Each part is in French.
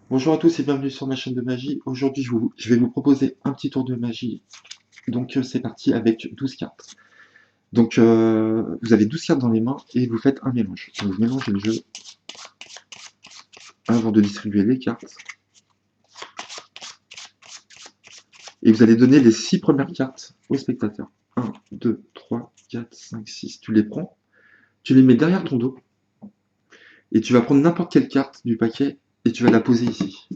Bonjour à tous et bienvenue sur ma chaîne de magie. Aujourd'hui, je vais vous proposer un petit tour de magie. Donc, c'est parti avec 12 cartes. Donc, vous avez 12 cartes dans les mains et vous faites un mélange. Donc, vous mélangez le jeu avant de distribuer les cartes. Et vous allez donner les 6 premières cartes au spectateur. 1, 2, 3, 4, 5, 6. Tu les prends, tu les mets derrière ton dos et tu vas prendre n'importe quelle carte du paquet et tu vas la poser ici,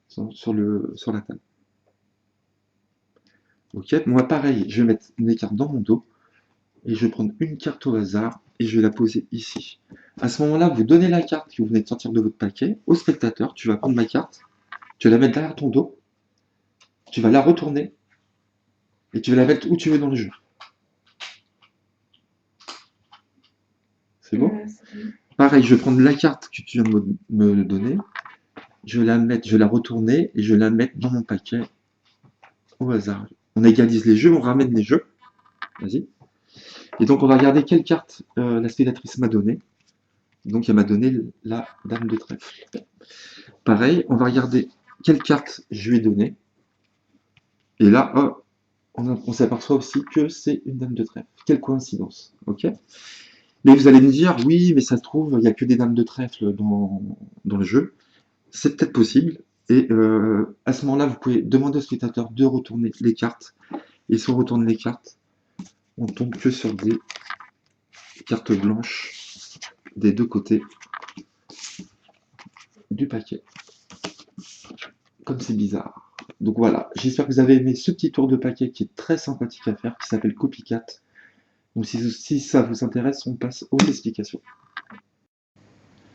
sur la table. Ok, moi pareil, je vais mettre mes cartes dans mon dos. Et je vais prendre une carte au hasard et je vais la poser ici. À ce moment-là, vous donnez la carte que vous venez de sortir de votre paquet au spectateur. Tu vas prendre ma carte, tu vas la mettre derrière ton dos, tu vas la retourner et tu vas la mettre où tu veux dans le jeu. C'est bon? Pareil, je vais prendre la carte que tu viens de me donner, je vais la mettre, je vais la retourner et je vais la mettre dans mon paquet au hasard. On égalise les jeux, on ramène les jeux. Vas-y. Et donc on va regarder quelle carte la spectatrice m'a donnée. Donc elle m'a donné la dame de trèfle. Pareil, on va regarder quelle carte je lui ai donnée. Et là, oh, on s'aperçoit aussi que c'est une dame de trèfle. Quelle coïncidence, ok? Mais vous allez me dire, oui, mais ça se trouve, il n'y a que des dames de trèfle dans le jeu. C'est peut-être possible. Et à ce moment-là, vous pouvez demander au spectateur de retourner les cartes. Et si on retourne les cartes, on tombe que sur des cartes blanches des deux côtés du paquet. Comme c'est bizarre. Donc voilà, j'espère que vous avez aimé ce petit tour de paquet qui est très sympathique à faire, qui s'appelle Copycat. Donc si ça vous intéresse, on passe aux explications.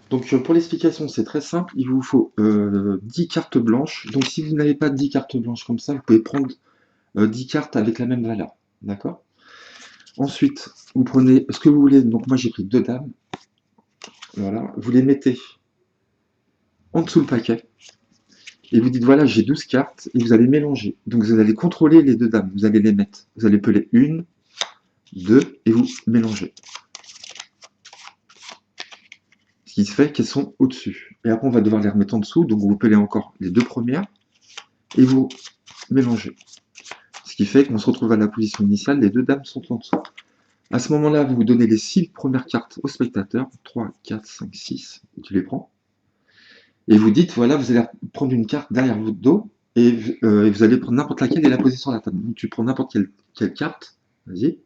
Donc pour l'explication, c'est très simple, il vous faut 10 cartes blanches. Donc si vous n'avez pas 10 cartes blanches comme ça, vous pouvez prendre 10 cartes avec la même valeur. D'accord? Ensuite, vous prenez ce que vous voulez. Donc moi j'ai pris 2 dames. Voilà, vous les mettez en dessous le paquet. Et vous dites voilà, j'ai 12 cartes, et vous allez mélanger. Donc vous allez contrôler les 2 dames, vous allez les mettre. Vous allez peler 1, 2, et vous mélangez. Ce qui se fait qu'elles sont au-dessus. Et après, on va devoir les remettre en dessous, donc vous pelez encore les 2 premières, et vous mélangez. Ce qui fait qu'on se retrouve à la position initiale, les 2 dames sont en dessous. À ce moment-là, vous donnez les 6 premières cartes au spectateur, 3, 4, 5, 6, tu les prends, et vous dites, voilà, vous allez prendre une carte derrière votre dos, et vous allez prendre n'importe laquelle et la poser sur la table. Donc tu prends n'importe quelle carte, vas-y.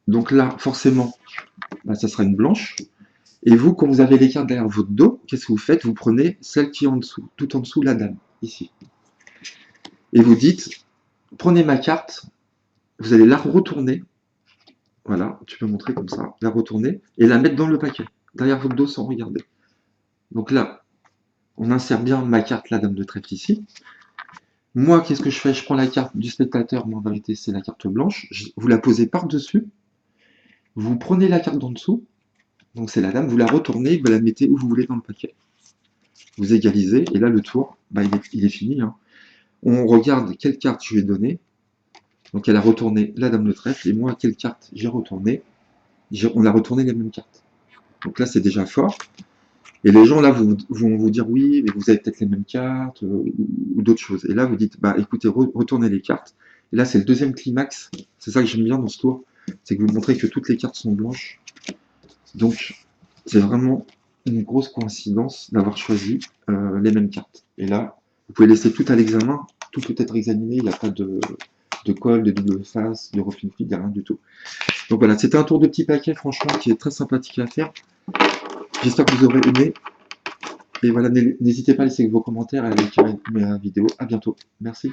Donc là, forcément, bah, ça sera une blanche. Et vous, quand vous avez les cartes derrière votre dos, qu'est-ce que vous faites? Vous prenez celle qui est en dessous, tout en dessous, la dame, ici. Et vous dites, prenez ma carte, vous allez la retourner, voilà, tu peux montrer comme ça, la retourner, et la mettre dans le paquet, derrière votre dos sans regarder. Donc là, on insère bien ma carte, la dame de trèfle ici. Moi, qu'est-ce que je fais? Je prends la carte du spectateur, mais en vérité, c'est la carte blanche. Vous la posez par-dessus, vous prenez la carte d'en dessous, donc c'est la dame, vous la retournez, vous la mettez où vous voulez dans le paquet. Vous égalisez, et là, le tour, bah, il est fini, hein. On regarde quelle carte je lui ai donnée. Donc elle a retourné la dame de trèfle, et moi, quelle carte j'ai retourné? On a retourné les mêmes cartes. Donc là, c'est déjà fort. Et les gens, là, vont vous dire, oui, mais vous avez peut-être les mêmes cartes, ou d'autres choses. Et là, vous dites, bah écoutez, retournez les cartes. Et là, c'est le deuxième climax. C'est ça que j'aime bien dans ce tour. C'est que vous montrez que toutes les cartes sont blanches. Donc, c'est vraiment une grosse coïncidence d'avoir choisi les mêmes cartes. Et là, vous pouvez laisser tout à l'examen. Tout peut être examiné. Il n'y a pas de colle, de double face, de reflet, il n'y a rien du tout. Donc voilà, c'était un tour de petit paquet, franchement, qui est très sympathique à faire. J'espère que vous aurez aimé. Et voilà, n'hésitez pas à laisser vos commentaires et à liker mes vidéos. À bientôt. Merci.